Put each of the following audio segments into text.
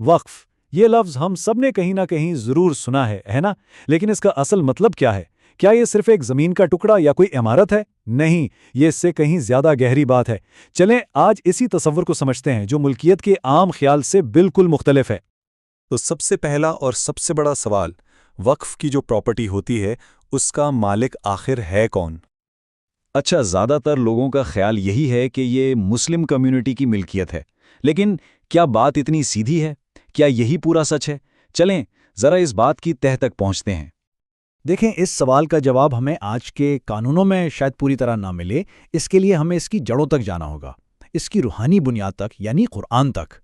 وقف، یہ لفظ ہم سب نے کہیں نہ کہیں ضرور سنا ہے نا؟ لیکن اس کا اصل مطلب کیا ہے؟ کیا یہ صرف ایک زمین کا ٹکڑا یا کوئی عمارت ہے؟ نہیں، یہ اس سے کہیں زیادہ گہری بات ہے۔ چلیں آج اسی تصور کو سمجھتے ہیں جو ملکیت کے عام خیال سے بالکل مختلف ہے۔ تو سب سے پہلا اور سب سے بڑا سوال، وقف کی جو پراپرٹی ہوتی ہے اس کا مالک آخر ہے کون؟ اچھا، زیادہ تر لوگوں کا خیال یہی ہے کہ یہ مسلم کمیونٹی کی ملکیت ہے، لیکن کیا بات اتنی سیدھی ہے؟ کیا یہی پورا سچ ہے؟ چلیں ذرا اس بات کی تہہ تک پہنچتے ہیں۔ دیکھیں، اس سوال کا جواب ہمیں آج کے قانونوں میں شاید پوری طرح نہ ملے، اس کے لیے ہمیں اس کی جڑوں تک جانا ہوگا، اس کی روحانی بنیاد تک، یعنی قرآن تک۔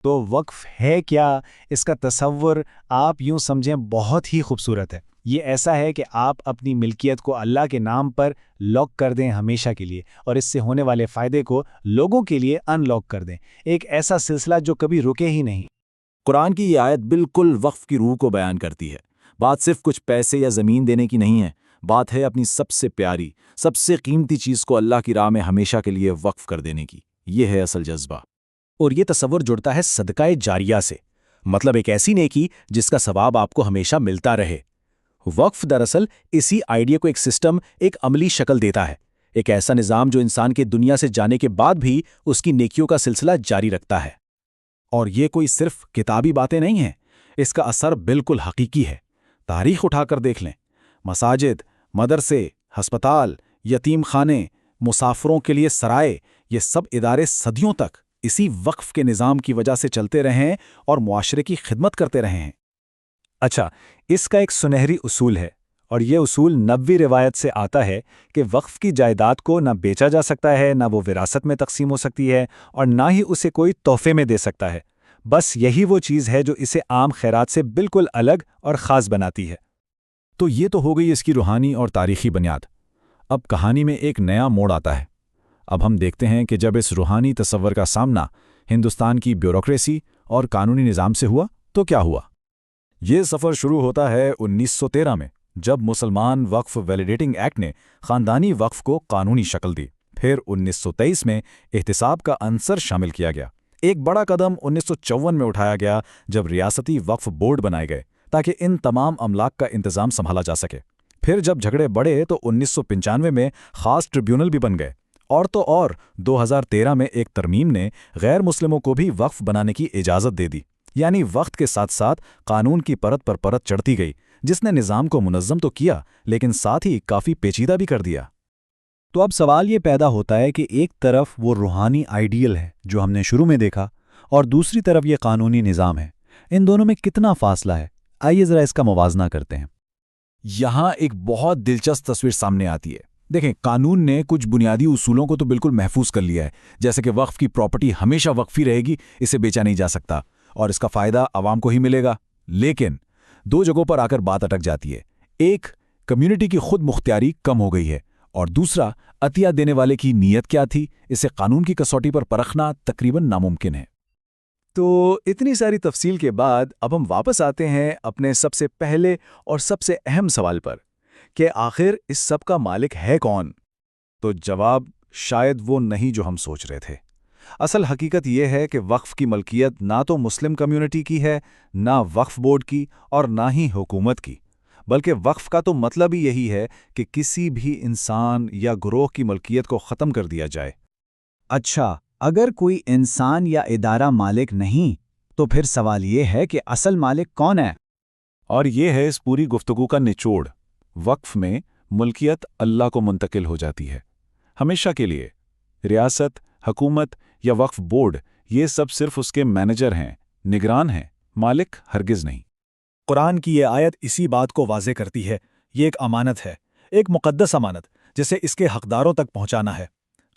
تو وقف ہے کیا؟ اس کا تصور آپ یوں سمجھیں بہت ہی خوبصورت ہے۔ یہ ایسا ہے کہ آپ اپنی ملکیت کو اللہ کے نام پر لاک کر دیں ہمیشہ کے لیے، اور اس سے ہونے والے فائدے کو لوگوں کے لیے ان لاک کر دیں، ایک ایسا سلسلہ جو کبھی رکے ہی نہیں۔ قرآن کی یہ آیت بالکل وقف کی روح کو بیان کرتی ہے۔ بات صرف کچھ پیسے یا زمین دینے کی نہیں ہے، بات ہے اپنی سب سے پیاری، سب سے قیمتی چیز کو اللہ کی راہ میں ہمیشہ کے لیے وقف کر دینے کی۔ یہ ہے اصل جذبہ۔ اور یہ تصور جڑتا ہے صدقہ جاریہ سے، مطلب ایک ایسی نیکی جس کا ثواب آپ کو ہمیشہ ملتا رہے۔ وقف دراصل اسی آئیڈیا کو ایک سسٹم، ایک عملی شکل دیتا ہے، ایک ایسا نظام جو انسان کے دنیا سے جانے کے بعد بھی اس کی نیکیوں کا سلسلہ جاری رکھتا ہے۔ اور یہ کوئی صرف کتابی باتیں نہیں ہیں، اس کا اثر بالکل حقیقی ہے۔ تاریخ اٹھا کر دیکھ لیں، مساجد، مدرسے، ہسپتال، یتیم خانے، مسافروں کے لیے سرائے، یہ سب ادارے صدیوں تک اسی وقف کے نظام کی وجہ سے چلتے رہے ہیں اور معاشرے کی خدمت کرتے رہے ہیں۔ اچھا، اس کا ایک سنہری اصول ہے، اور یہ اصول نبوی روایت سے آتا ہے کہ وقف کی جائیداد کو نہ بیچا جا سکتا ہے، نہ وہ وراثت میں تقسیم ہو سکتی ہے، اور نہ ہی اسے کوئی تحفے میں دے سکتا ہے۔ بس یہی وہ چیز ہے جو اسے عام خیرات سے بالکل الگ اور خاص بناتی ہے۔ تو یہ تو ہو گئی اس کی روحانی اور تاریخی بنیاد۔ اب کہانی میں ایک نیا موڑ آتا ہے۔ اب ہم دیکھتے ہیں کہ جب اس روحانی تصور کا سامنا ہندوستان کی بیوروکریسی اور قانونی نظام سے ہوا تو کیا ہوا؟ یہ سفر شروع ہوتا ہے 1913 میں، جب مسلمان وقف ویلیڈیٹنگ ایکٹ نے خاندانی وقف کو قانونی شکل دی۔ پھر 1923 میں احتساب کا عنصر شامل کیا گیا۔ ایک بڑا قدم 1954 میں اٹھایا گیا جب ریاستی وقف بورڈ بنائے گئے تاکہ ان تمام املاک کا انتظام سنبھالا جا سکے۔ پھر جب جھگڑے بڑھے تو 1995 میں خاص ٹریبیونل بھی بن گئے، اور تو اور 2013 میں ایک ترمیم نے غیر مسلموں کو بھی وقف بنانے کی اجازت دے دی، یعنی وقت کے ساتھ ساتھ قانون کی پرت پر پرت چڑھتی گئی، جس نے نظام کو منظم تو کیا لیکن ساتھ ہی کافی پیچیدہ بھی کر دیا۔ تو اب سوال یہ پیدا ہوتا ہے کہ ایک طرف وہ روحانی آئیڈیل ہے جو ہم نے شروع میں دیکھا، اور دوسری طرف یہ قانونی نظام ہے۔ ان دونوں میں کتنا فاصلہ ہے؟ آئیے ذرا اس کا موازنہ کرتے ہیں۔ یہاں ایک بہت دلچسپ تصویر سامنے آتی ہے۔ دیکھیں، قانون نے کچھ بنیادی اصولوں کو تو بالکل محفوظ کر لیا ہے، جیسے کہ وقف کی پراپرٹی ہمیشہ وقفی رہے گی، اسے بیچا نہیں جا سکتا، اور اس کا فائدہ عوام کو ہی ملے گا۔ لیکن دو جگہوں پر آ کر بات اٹک جاتی ہے۔ ایک، کمیونٹی کی خود مختاری کم ہو گئی ہے، اور دوسرا، عطیہ دینے والے کی نیت کیا تھی، اسے قانون کی کسوٹی پر پرکھنا تقریباً ناممکن ہے۔ تو اتنی ساری تفصیل کے بعد اب ہم واپس آتے ہیں اپنے سب سے پہلے اور سب سے اہم سوال پر کہ آخر اس سب کا مالک ہے کون؟ تو جواب شاید وہ نہیں جو ہم سوچ رہے تھے۔ اصل حقیقت یہ ہے کہ وقف کی ملکیت نہ تو مسلم کمیونٹی کی ہے، نہ وقف بورڈ کی، اور نہ ہی حکومت کی، بلکہ وقف کا تو مطلب ہی یہی ہے کہ کسی بھی انسان یا گروہ کی ملکیت کو ختم کر دیا جائے۔ اچھا، اگر کوئی انسان یا ادارہ مالک نہیں، تو پھر سوال یہ ہے کہ اصل مالک کون ہے؟ اور یہ ہے اس پوری گفتگو کا نچوڑ۔ وقف میں ملکیت اللہ کو منتقل ہو جاتی ہے، ہمیشہ کے لیے۔ ریاست، حکومت یا وقف بورڈ، یہ سب صرف اس کے مینیجر ہیں، نگران ہیں، مالک ہرگز نہیں۔ قرآن کی یہ آیت اسی بات کو واضح کرتی ہے۔ یہ ایک امانت ہے، ایک مقدس امانت، جسے اس کے حقداروں تک پہنچانا ہے۔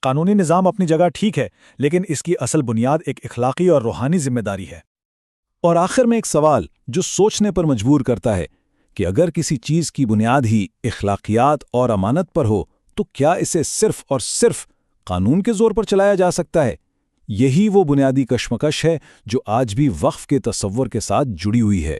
قانونی نظام اپنی جگہ ٹھیک ہے، لیکن اس کی اصل بنیاد ایک اخلاقی اور روحانی ذمہ داری ہے۔ اور آخر میں ایک سوال جو سوچنے پر مجبور کرتا ہے کہ اگر کسی چیز کی بنیاد ہی اخلاقیات اور امانت پر ہو تو کیا اسے صرف اور صرف قانون کے زور پر چلایا جا سکتا ہے؟ یہی وہ بنیادی کشمکش ہے جو آج بھی وقف کے تصور کے ساتھ جڑی ہوئی ہے۔